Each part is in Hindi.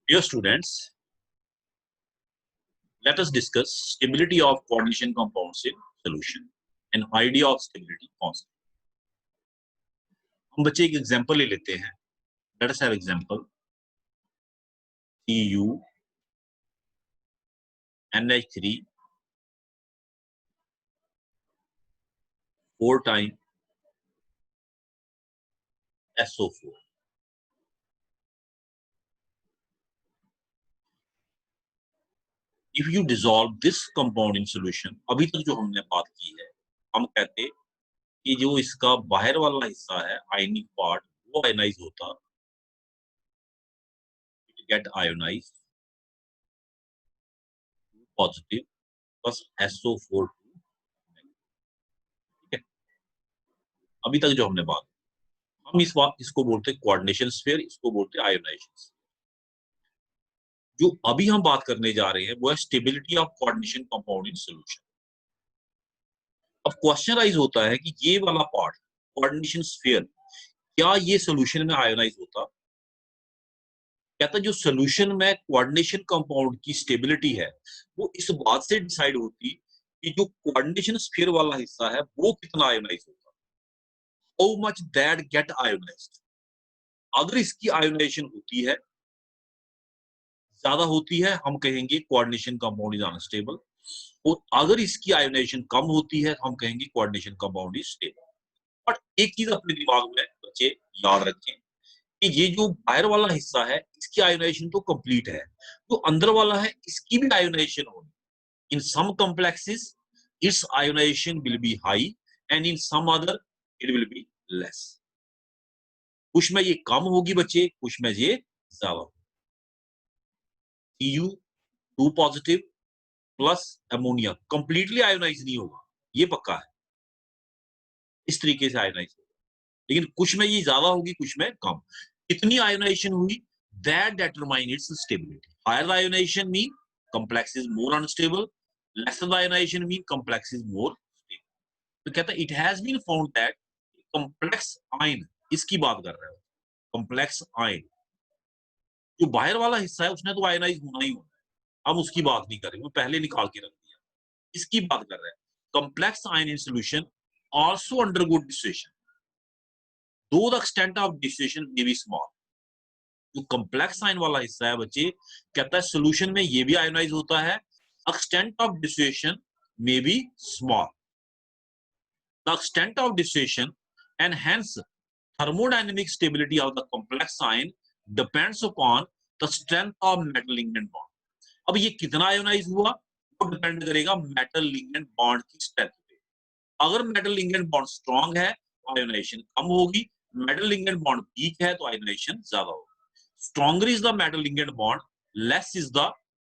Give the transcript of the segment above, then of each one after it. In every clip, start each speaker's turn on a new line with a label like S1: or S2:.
S1: Dear students, let us discuss stability of coordination compounds in solution. An idea of stability constant. हम बच्चे एक एग्जांपल ले लेते हैं. Let us have example. Cu NH3 4 times SO4. If you dissolve this compound in solution, अभी तक जो हमने बात की है, हम कहते कि जो इसका बाहर वाला हिस्सा है आयनिक पार्ट वो आयनाइज होता, it get ionized positive plus SO4 ठीक है. अभी तक जो हमने बात, हम इस बात इसको बोलते हैं कोऑर्डिनेशन स्फीयर, इसको बोलते हैं आयोनाइजेशन. जो अभी हम बात करने जा रहे हैं वो है stability of coordination compound in solution. अब क्वेश्चन राइज होता है कि ये वाला पार्ट कोऑर्डिनेशन स्फीयर क्या ये सॉल्यूशन में आयोनाइज होता? कहता जो सॉल्यूशन में कोऑर्डिनेशन कंपाउंड की स्टेबिलिटी है वो इस बात से डिसाइड होती कि जो कोऑर्डिनेशन स्फीयर वाला हिस्सा है वो कितना आयोनाइज होता, how much that get ionised. अगर इसकी आयोनाइजेशन होती है, ज्यादा होती है, हम कहेंगे कोऑर्डिनेशन कंपाउंड इज अनस्टेबल. और अगर इसकी आयोनाइजेशन कम होती है हम कहेंगे coordination compound is stable. But एक चीज अपने दिमाग में बच्चे याद रखें कि ये जो बाहर वाला हिस्सा है इसकी आयोनाइजेशन तो कंप्लीट है, जो अंदर वाला है इसकी भी आयोनाइजेशन होगी. In some complexes its ionisation will be high and in some other it will be less. कुछ में ये कम होगी बच्चे, कुछ में ये ज्यादा. Cu2 positive plus ammonia completely ionise नहीं होगा, ये पक्का है. इस तरीके से आयोनाइज होगा, लेकिन कुछ में ये ज्यादा होगी, कुछ में कम. कितनी आयोनाइजेशन हुई that determine its stability. Higher the ionisation mean complex is more unstable, lesser the ionization mean complex is more stable. तो कहता है it has been found that complex ion, इसकी बात कर रहा है, complex ion जो बाहर वाला हिस्सा है उसने तो आयोनाइज होना ही होना है, हम उसकी बात नहीं कर रहे, वो पहले निकाल के रख दिया, इसकी बात कर रहे हैं. complex ion in solution also undergo dissociation though the extent of dissociation may be small. जो कॉम्प्लेक्स आयन वाला हिस्सा है बच्चे, कहता है सॉल्यूशन में ये भी आयोनाइज होता है, extent of dissociation may be small. The extent of dissociation and hence thermodynamic stability of the complex ion depends upon the strength of metal ligand bond. अब ये कितना आयोनाइज हुआ वो डिपेंड करेगा मेटल लिगेंड बॉन्ड की स्ट्रेंथ पे. अगर मेटल लिगेंड बॉन्ड स्ट्रांग है तो आयोनाइजेशन कम होगी, मेटल लिगेंड बॉन्ड वीक है तो आयोनाइजेशन ज्यादा होगी. Stronger is the metal ligand bond, less is the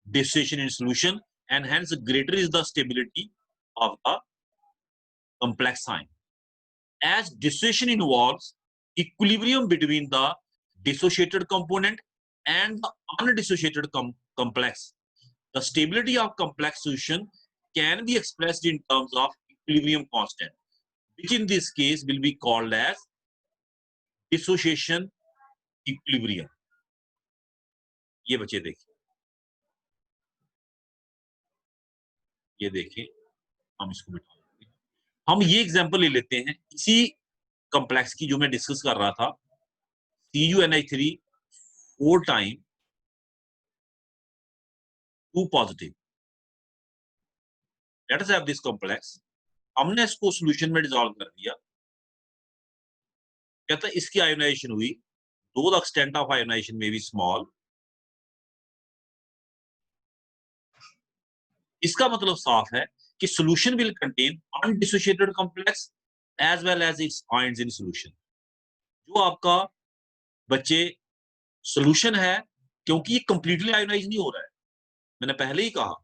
S1: dissociation in solution, and hence greater is the stability of the complex ion. As dissociation involves equilibrium between the dissociated component and the undissociated complex, the stability of complex solution can be expressed in terms of equilibrium constant, which in this case will be called as dissociation equilibrium. ये बच्चे देखिए, ये देखिए, हम इसको बिठा देंगे. हम ये एग्जांपल ले लेते हैं इसी कॉम्प्लेक्स की जो मैं डिस्कस कर रहा था, CuNH3 4 time 2 positive. Let us have this complex. हमने इसको सॉल्यूशन में डिसॉल्व कर दिया. कहता है इसकी आयोनाइजेशन हुई, though the extent of ionisation may be small. इसका मतलब साफ है कि solution will contain undissociated complex as well as its ions in solution. जो आपका बच्चे सॉल्यूशन है, क्योंकि ये कंप्लीटली आयोनाइज नहीं हो रहा है, मैंने पहले ही कहा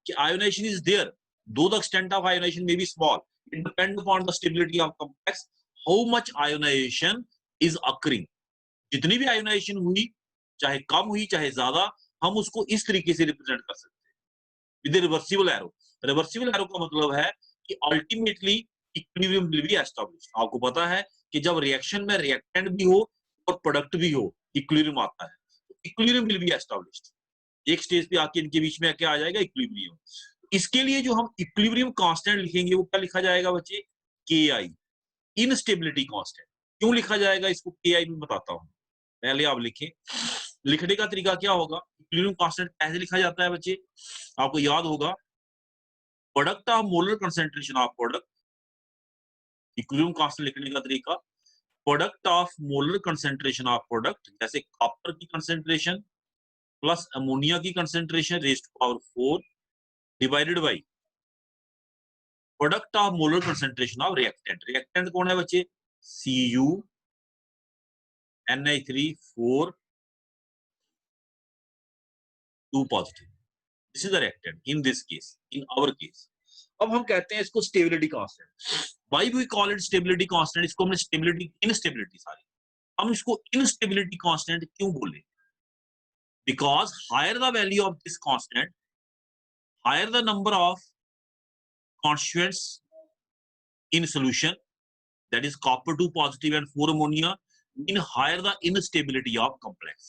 S1: कि ionisation is there, though the extent of ionisation may be small, it depend upon the stability of complex how much ionisation is occurring. जितनी भी आयोनाइजेशन हुई, चाहे कम हुई चाहे ज्यादा, हम उसको इस तरीके से रिप्रेजेंट कर सकते हैं with reversible arrow. Reversible arrow का मतलब है कि ultimately equilibrium will be established. आपको पता है कि जब रिएक्शन में रिएक्टेंट भी हो और प्रोडक्ट भी हो, इक्विलिब्रियम आता है. Equilibrium will be established. एक स्टेज पे आके इनके बीच में क्या आ जाएगा, इक्विलिब्रियम। इसके लिए जो हम इक्विलिब्रियम कांस्टेंट लिखेंगे वो क्या लिखा जाएगा बच्चे, के आई, इनस्टेबिलिटी कांस्टेंट। क्यों लिखा जाएगा इसको के आई में बताता हूं, पहले आप लिखें। लिखने का तरीका क्या होगा, इक्विलिब्रियम कांस्टेंट कैसे लिखा जाता है बच्चे, आपको याद होगा, product of molar concentration of product. Equilibrium constant लिखने का तरीका, product of molar concentration of product, जैसे कॉपर की कंसेंट्रेशन प्लस अमोनिया की concentration raised to power 4 divided by product of molar concentration of reactant. Reactant कौन है बच्चे, Cu NH3 4 2 positive, this is the reactant in this case, in our case. अब हम कहते हैं इसको stability constant. Why we call it stability constant, इसको हमने स्टेबिलिटी इनस्टेबिलिटी सारी, हम इसको इनस्टेबिलिटी कांस्टेंट क्यों बोले, because higher the value of this constant, higher the number of constituents in solution, that is copper 2 positive and 4 ammonia, mean higher the instability of complex.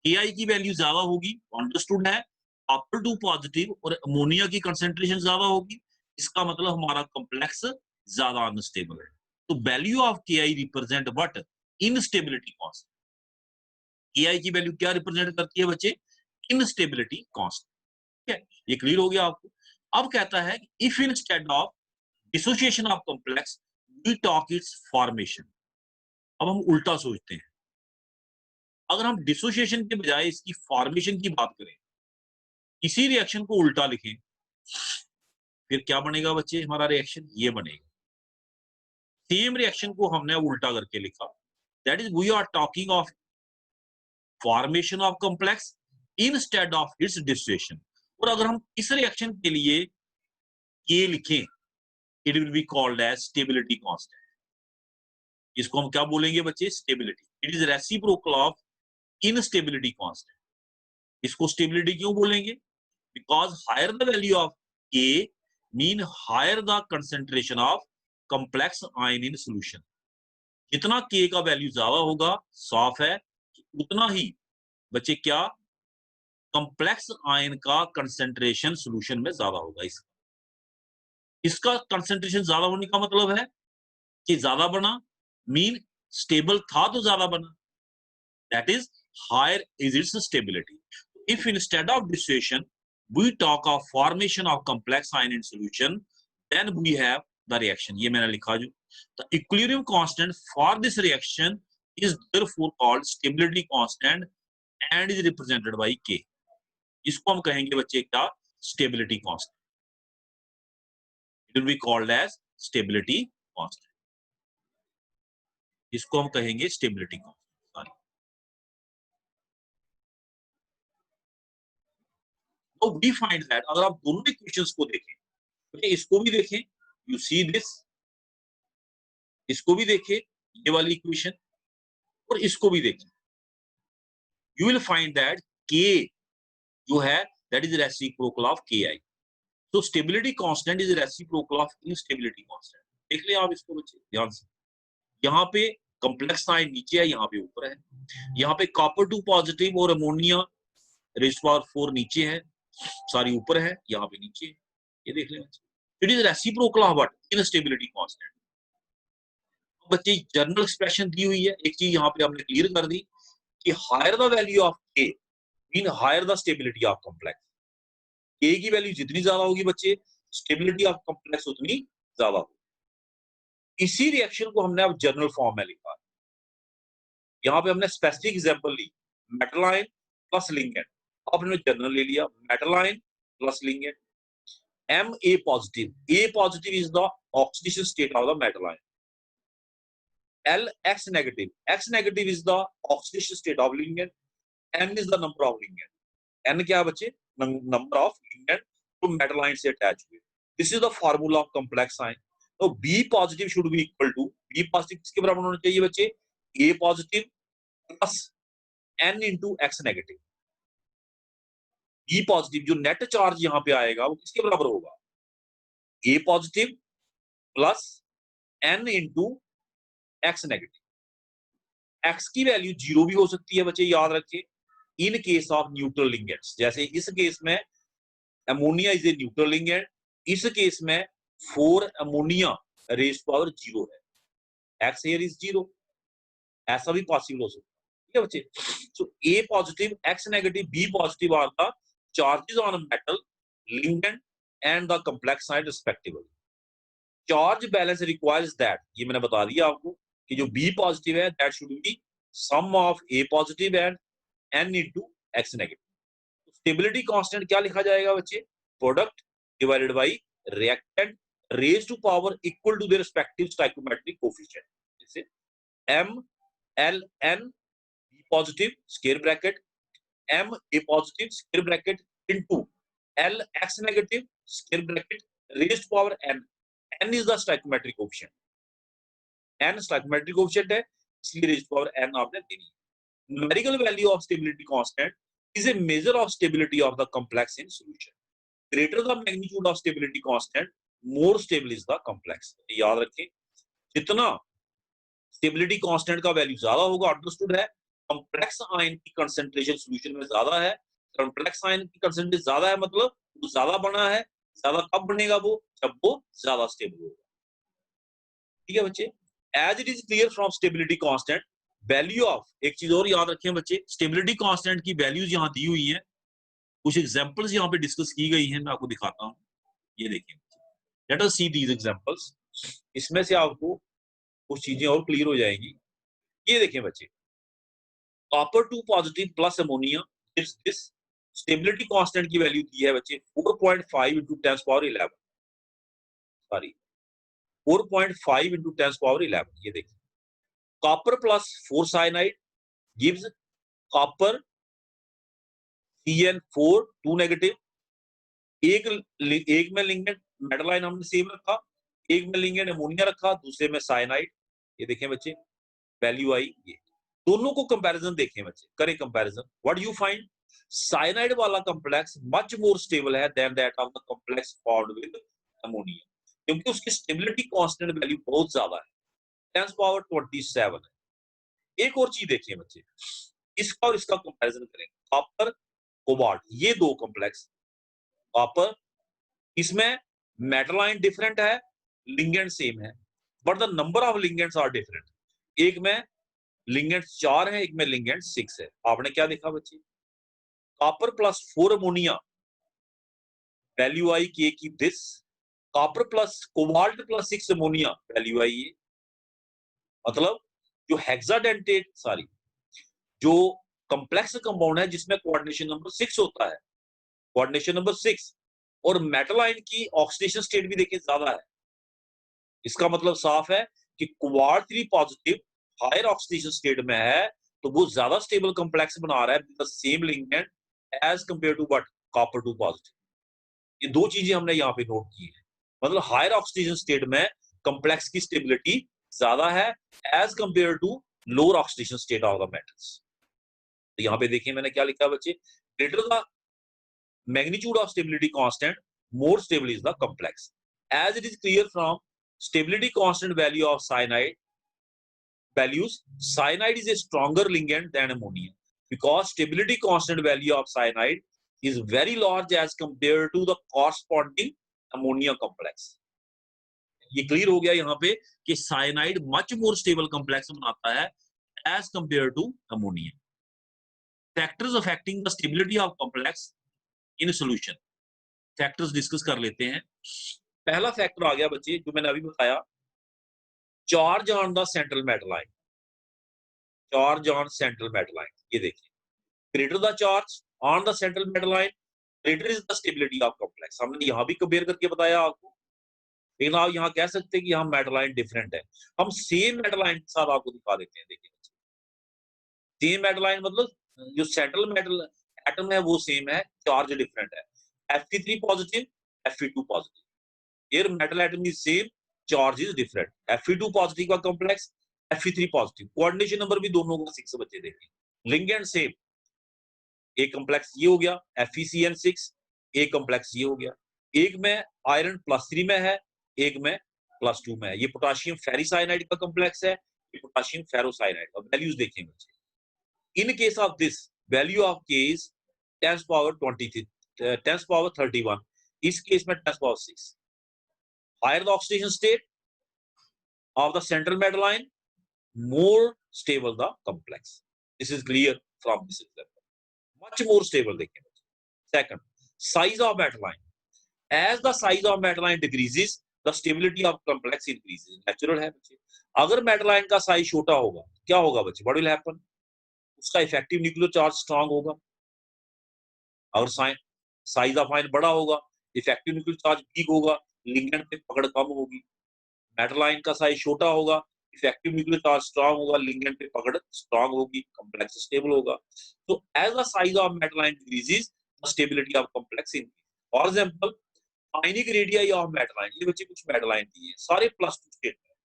S1: Ki की वैल्यू ज्यादा होगी, अंडरस्टूड है, कॉपर 2 पॉजिटिव और अमोनिया की कंसेंट्रेशन ज्यादा होगी, इसका मतलब हमारा कॉम्प्लेक्स ज्यादा अनस्टेबल है। तो value of Ki represent what, instability constant. Ki की वैल्यू क्या रिप्रेजेंट करती है बच्चे, इनस्टेबिलिटी कांस्टेंट। ठीक है, ये क्लियर हो गया आपको। अब कहता है if instead of dissociation of complex we talk its formation. अब हम उल्टा सोचते हैं, अगर हम डिसोसिएशन के बजाय इसकी फॉर्मेशन की बात करें, इसी रिएक्शन को उल्टा लिखें, फिर क्या बनेगा बच्चे, हमारा रिएक्शन ये बनेगा। सेम रिएक्शन को हमने उल्टा करके लिखा, that is we are talking of formation of complex instead of its dissociation. और अगर हम इस रिएक्शन के लिए ये लिखें, it will be called as stability constant. इसको हम क्या बोलेंगे बच्चे, stability. It is reciprocal of instability constant. इसको स्टेबिलिटी क्यों बोलेंगे, because higher the value of K mean higher the concentration of complex ion in solution. जितना के का वैल्यू ज्यादा होगा, साफ है, उतना ही बच्चे क्या, कॉम्प्लेक्स आयन का कंसेंट्रेशन सॉल्यूशन में ज्यादा होगा। इसका कंसेंट्रेशन ज्यादा होने का मतलब है कि ज्यादा बना, मीन स्टेबल था तो ज्यादा बना, that is higher is its stability. If instead of dissociation we talk of formation of complex ion in solution, then we have the reaction. ये मैंने लिखा जो, the equilibrium constant for this reaction is therefore called stability constant and is represented by K. इसको हम कहेंगे बच्चे क्या, stability constant. It will be called as stability constant. इसको हम कहेंगे स्टेबिलिटी कांस्टेंट। तो we find that अगर आप दोनों इक्वेशंस को देखें, तो इसको भी देखें, you see this, इसको भी देखें, ये वाली इक्वेशन, और इसको भी देखें, you will find that K जो है that is reciprocal of Ki. So stability constant is reciprocal of instability constant. देख ले आप इसको बच्चे ध्यान से, यहाँ पे कॉम्प्लेक्स आयन नीचे है, यहाँ पे ऊपर है, यहाँ पे कॉपर 2 पॉजिटिव और अमोनिया रेज़्ड टू पावर 4 नीचे है, सारी ऊपर है, यहाँ पे नीचे है, ये देख लें। It is reciprocal of what, instability constant. बच्चे जनरल एक्सप्रेशन दी हुई है, एक चीज यहाँ पे हमने क्लियर कर दी कि higher the value of K mean higher the stability of complex. K की वैल्यू जितनी ज्यादा होगी बच्चे, स्टेबिलिटी ऑफ कॉम्प्लेक्स उतनी ज्यादा होगी। इसी रिएक्शन को हमने अब जनरल फॉर्म में लिखा, यहाँ पे हमने स्पेसिफिक एग्जांपल ली, मेटल आयन प्लस लिंकेट। अब हमने जनरल ले लिया, metal ion plus ligand, Ma positive. A positive is the oxidation state of the metal ion. Lx negative. X negative is the oxidation state of ligand. N is the number of ligand. N क्या बच्चे, number of ligand to metal ion से attach हुए. This is the formula of complex ion. तो B positive should be equal to, B positive किसके बराबर होना चाहिए बच्चे, A positive plus N into X negative. B positive जो नेट चार्ज यहाँ पे आएगा वो किसके बराबर होगा, A positive plus N into X negative. X की वैल्यू 0 भी हो सकती है बच्चे, याद रखें, in case of neutral ligands. जैसे इस केस में ammonia is a neutral ligand, इस केस में 4 अमोनिया रेज़ पावर 0 है, एक्स हियर इज 0, ऐसा भी पॉसिबल हो सकता है। ठीक है बच्चे, so A positive, X negative, B positive are the charges on metal, ligand and the complex side respectively. Charge balance requires that, ये मैंने बता दिया आपको कि जो बी पॉजिटिव है that should be sum of A positive and N into X negative. Stability constant क्या लिखा जाएगा बच्चे, product divided by reactant raise to power equal to their respective stoichiometric coefficient. जैसे M L N B positive square bracket M A positive square bracket into L X negative square bracket raise to power N, n is the stoichiometric coefficient, n stoichiometric coefficient है, इसलिए रेज़ टू पावर n आपने देनी है। Numerical value of stability constant is a measure of stability of the complex in solution. Greater the magnitude of stability constant, more stable is the complex. याद रखें, जितना स्टेबिलिटी कांस्टेंट का वैल्यू ज्यादा होगा, अंडरस्टूड है, कॉम्प्लेक्स आयन की कंसंट्रेशन सॉल्यूशन में ज्यादा है, कॉम्प्लेक्स आयन की कंसंट्रेशन ज्यादा है मतलब वो ज्यादा बना है, ज्यादा कब बनेगा वो, जब वो ज्यादा स्टेबल होगा। ठीक है बच्चे, as it is clear from stability constant value of, एक चीज और याद रखें बच्चे, स्टेबिलिटी कांस्टेंट की वैल्यूज यहाँ दी हुई हैं, कुछ एग्जांपल्स यहाँ पे डिस्कस की गई हैं, मैं आपको दिखाता हूँ, ये देखिए, let us see these examples, इसमें से आपको कुछ चीजें और क्लियर हो जाएंगी। ये देखें बच्चे, copper 2 positive plus ammonia, this stability constant की वैल्यू दी है बच्चे 4.5 into 10 power 11, sorry 4.5 into 10 power 11, ये देखिए, copper plus 4 cyanide gives copper CN4 2 negative, एक में लिगेंड मेटल आयन हमने सेम रखा, एक में लिगेंड अमोनिया रखा, दूसरे में साइनाइड, ये देखें बच्चे वैल्यू आई, ये दोनों को कंपैरिजन देखें बच्चे, करें comparison, what you find, cyanide वाला कॉम्प्लेक्स मच मोर स्टेबल है then that of the complex formed with ammonia, क्योंकि उसकी स्टेबिलिटी कांस्टेंट वैल्यू बहुत ज्यादा है, 10 पावर 27 है। एक और चीज देखिए बच्चे, इसका और इसका कंपैरिजन करेंगे, कॉपर कोबाल्ट, ये दो कॉम्प्लेक्स, कॉपर, इसमें मेटल आयन डिफरेंट है, लिगेंड सेम है, but the number of ligands are different, एक में लिगेंड 4 है, एक में लिगेंड 6 है। आपने क्या देखा बच्चे, copper plus 4 ammonia value I के की this, copper plus cobalt plus 6 ammonia value I ये, मतलब जो हेक्साडेंटेट, सॉरी जो कॉम्प्लेक्स कंपाउंड है जिसमें कोऑर्डिनेशन नंबर 6 होता है, कोऑर्डिनेशन नंबर 6, और मेटल आयन की ऑक्सीडेशन स्टेट भी देखिए ज्यादा है, इसका मतलब साफ है कि cobalt 3 positive higher oxidation state में है, तो वो ज्यादा स्टेबल कॉम्प्लेक्स बना रहा है with the same ligand as compare to what, copper 2 positive. ये दो चीजें हमने यहाँ पे नोट की है, मतलब हायर ऑक्सीडेशन स्टेट में कॉम्प्लेक्स की स्टेबिलिटी ज्यादा है as compare to lower oxidation state of the metals. तो यहाँ पे देखिए मैंने क्या लिखा है बच्चे, greater the magnitude of stability constant, more stable is the complex. As it is clear from stability constant value of cyanide values, cyanide is a stronger ligand than ammonia because stability constant value of cyanide is very large as compared to the corresponding ammonia complex. ये क्लियर हो गया यहाँ पे कि cyanide much more stable complex बनाता है as compare to ammonia. Factors affecting the stability of complex in solution, factors discuss कर लेते हैं। पहला फैक्टर आ गया बच्चे जो मैंने अभी बताया, charge on the central metal ion, charge on central metal ion, ये देखिए, greater the charge on the central metal ion greater is the stability of complex. हमने यहाँ भी कंपेयर करके बताया आपको, लेकिन आप यहाँ कह सकते हैं कि यहाँ मेटल आयन डिफरेंट है, हम सेम मेटल आयन के साथ आपको दिखा देते हैं। देखिए सेम मेटल आयन मतलब जो सेंट्रल मेटल एटम है वो सेम है, चार्ज डिफरेंट है, Fe3 positive Fe2 positive, here metal atom is same, charge is different, Fe2 positive का complex Fe3 positive, coordination number भी दोनों का 6 बच्चे देखें, लिगेंड सेम, एक कॉम्प्लेक्स ये हो गया FeCN6, एक कॉम्प्लेक्स ये हो गया, एक में आयरन +3 में है, एक में +2 में है, ये पोटेशियम फेरिसाइनाइड का कॉम्प्लेक्स है, पोटेशियम फेरोसाइनाइड। अब वैल्यूज देखें बच्चे। In case of this value of K is 10 power 23 10 power 31, इस केस में 10 power 6। Higher the oxidation state of the central metal ion, more stable the complex. This is clear from this example. Much more stable देखें। Second, size of metal ion. As the size of metal ion decreases, the stability of complex increases. Natural है बच्चे। अगर metal ion का size छोटा होगा, क्या होगा बच्चे? What will happen? उसका effective nuclear charge strong होगा। अगर size of ion बड़ा होगा, effective nuclear charge weak होगा, ligand पे पकड़ कम होगी। मेटल आयन का साइज छोटा होगा, इफेक्टिव न्यूक्लियर चार्ज स्ट्रांग होगा, लिगेंड पे पकड़ स्ट्रांग होगी, कॉम्प्लेक्स स्टेबल होगा। तो as the size of metal ion decreases, the stability of complex increase. For example, ionic radii of metal ion, ये बच्चे कुछ मेटल आयन की है, सारे +2 स्टेट में।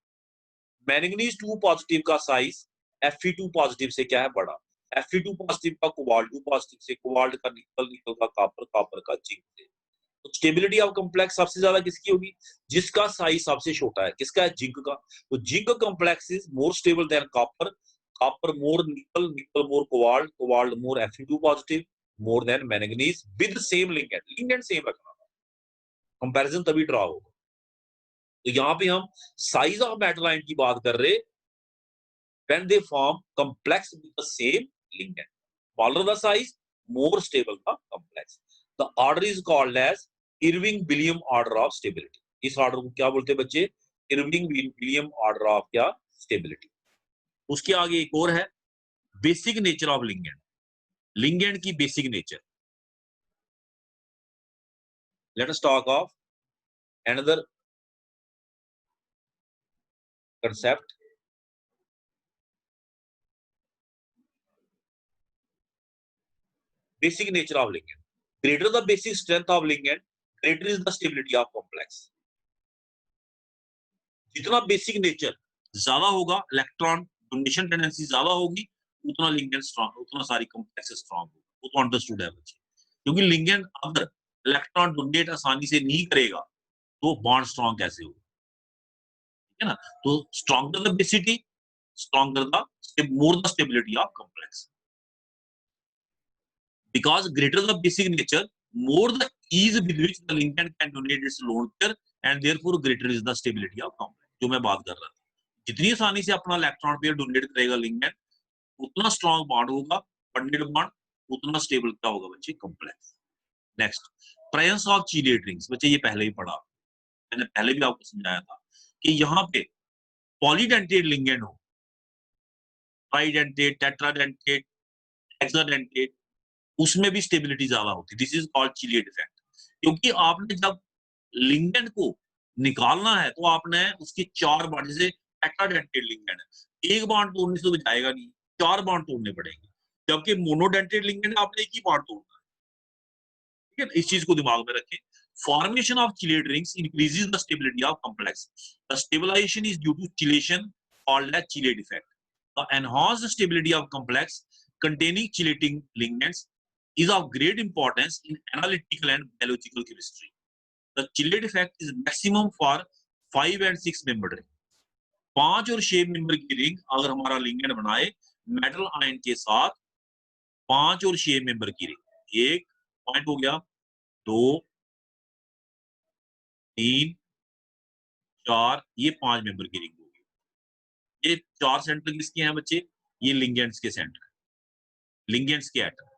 S1: मैंगनीज 2 पॉजिटिव का साइज Fe2 पॉजिटिव से क्या है? बड़ा। Fe2 पॉजिटिव का कोबाल्ट 2 पॉजिटिव से, कोबाल्ट का निकल, निकल का कॉपर, कॉपर का जिंक से। तो स्टेबिलिटी ऑफ कॉम्प्लेक्स सबसे ज्यादा किसकी होगी? जिसका साइज सबसे छोटा है। किसका है? जिंक का। तो zinc complex is more stable than copper, copper more nickel, nickel more cobalt, cobalt more Fe2 positive, more than manganese with same ligand. Ligand same रखना, कंपैरिजन तभी ड्रा होगा। तो यहाँ पे हम साइज ऑफ मेटल आयन की बात कर रहे, when they form complex with the same ligand. Smaller the size, more stable the complex. The order is called as Irving-Williams order of stability. इस ऑर्डर को क्या बोलते हैं बच्चे? Irving-Williams order of क्या? Stability. उसके आगे एक और है, basic nature of ligand. Ligand की basic nature. Let us talk of another concept. Basic nature of ligand. Greater the basic strength of ligand, greater is the stability of complex. जितना बेसिक नेचर ज्यादा होगा, इलेक्ट्रॉन डोनेशन टेंडेंसी ज्यादा होगी, उतना लिगेंड स्ट्रांग, उतना सारी कॉम्प्लेक्स स्ट्रांग होगा। वो तो अंडरस्टूड है बच्चे। क्योंकि लिगेंड अगर इलेक्ट्रॉन डोनेट आसानी से नहीं करेगा, तो बॉन्ड स्ट्रांग कैसे होगा? ठीक है ना? तो stronger the basicity, stronger the more the stability of complex. Because greater the basic nature, more the ease with which the ligand can donate its lone pair, and therefore greater is the stability of complex. जो मैं बात कर रहा था, जितनी आसानी से अपना इलेक्ट्रॉन पेयर डोनेट करेगा लिगेंड, उतना स्ट्रॉन्ग बॉन्ड होगा, बॉन्डेड बॉन्ड, उतना स्टेबल क्या होगा बच्चे? Complex. Next, presence of चीलेट rings. बच्चे ये पहले ही पढ़ा, मैंने पहले भी आपको समझाया था कि यहाँ पे पॉलीडेंटेट लिगेंड हो, ट्राइडेंटेट, टेट्राडेंटेट, हेक्साडेंटेट, उसमें भी स्टेबिलिटी ज्यादा होती है। This is called chelate effect. क्योंकि आपने जब लिगेंड को निकालना है, तो आपने उसके 4 बॉन्ड, जैसे टेट्राडेंटेट लिगेंड है, एक बॉन्ड तोड़ने से तो जाएगा नहीं, 4 बॉन्ड तोड़ने पड़ेंगे। जबकि मोनोडेंटेट लिगेंड आपने एक ही बॉन्ड तोड़ना है। ठीक है, इस चीज को दिमाग में रखें। Formation of chelate rings increases the stability of complex. The stabilization is due to chelation, called as chelate effect. The enhanced stability of complex containing chelating ligands is of great importance in analytical and biological chemistry. The chilate effect is maximum for 5 and 6 member ring. 5 और 6 मेंबर की रिंग अगर हमारा लिगेंड बनाए मेटल आयन के साथ, 5 और 6 मेंबर की रिंग, एक पॉइंट हो गया, 2, 3, 4, ये 5 मेंबर की रिंग होगी। ये 4 सेंटर किसके हैं बच्चे? ये लिगेंड्स के सेंटर, लिगेंड्स के एटम।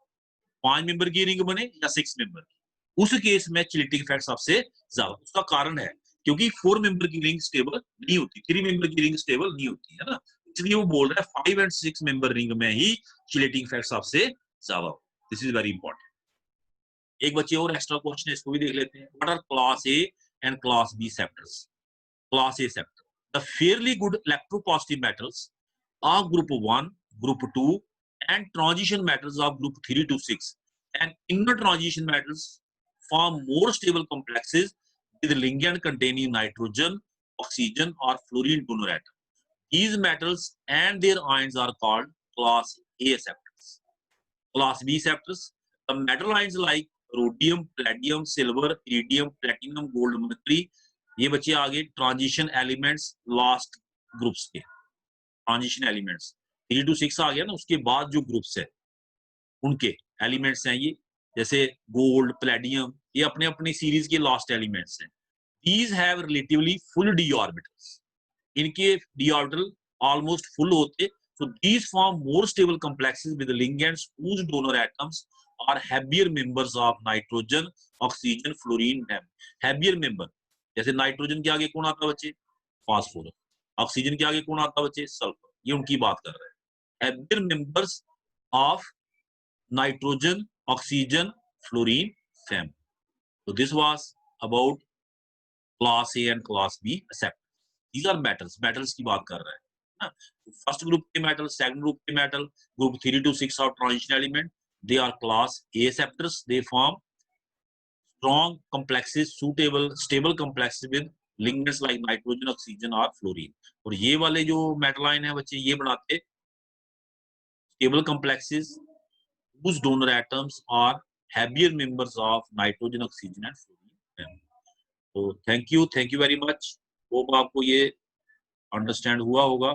S1: 5 मेंबर की रिंग बने या 6 मेंबर की, उस केस में चिलेटिंग इफेक्ट सबसे ज्यादा। उसका कारण है क्योंकि 4 मेंबर की रिंग स्टेबल नहीं होती, 3 मेंबर की रिंग स्टेबल नहीं होती है ना, इसलिए वो बोल रहा है 5 एंड 6 मेंबर रिंग में ही चिलेटिंग इफेक्ट सबसे ज्यादा हो। This is very important. एक बच्चे और एक्स्ट्रा क्वेश्चन है, इसको भी देख लेते हैं। What are class A and class B acceptors? Class A acceptor, the fairly good electropositive metals of group 1, group 2 and transition metals of group 3 to 6 and inner transition metals form more stable complexes with ligand containing nitrogen, oxygen or fluorine donor atom. These metals and their ions are called class A acceptors. Class B acceptors, the metal ions like rhodium, palladium, silver, iridium, platinum, gold, mercury, ये बच्चे आगे ट्रांजिशन एलिमेंट्स लास्ट ग्रुप्स के। ट्रांजिशन एलिमेंट्स 3 to 6 आ गया ना, उसके बाद जो ग्रुप्स है उनके एलिमेंट्स हैं ये, जैसे गोल्ड, प्लेडियम, ये अपने अपनी सीरीज के लास्ट एलिमेंट्स हैं। These have relatively full D orbitals, इनके डी ऑर्बिटल ऑलमोस्ट फुल होते, so these form more stable complexes with ligands whose donor atoms are heavier members of nitrogen, oxygen, fluorine, heavier member, जैसे नाइट्रोजन के आगे कौन आता है बच्चे? फास्फोरस। ऑक्सीजन के आगे कौन आता है बच्चे? सल्फर। ये उनकी बात कर रहे हैं, heavier members of nitrogen, oxygen, fluorine, fem. So this was about class A and class B acceptors. These are metals, metals की बात कर रहे हैं ना। फर्स्ट ग्रुप के मेटल, सेकंड ग्रुप के metal, group 3 to 6 of transition element, they are class A acceptors. They form strong complexes, suitable stable complexes with ligands like nitrogen, oxygen or fluorine. और ये वाले जो मेटल आयन है बच्चे, ये बनाते stable complexes whose donor atoms are heavier members of nitrogen, oxygen and fluorine. So thank you very much. Hope आपको ये अंडरस्टैंड हुआ होगा।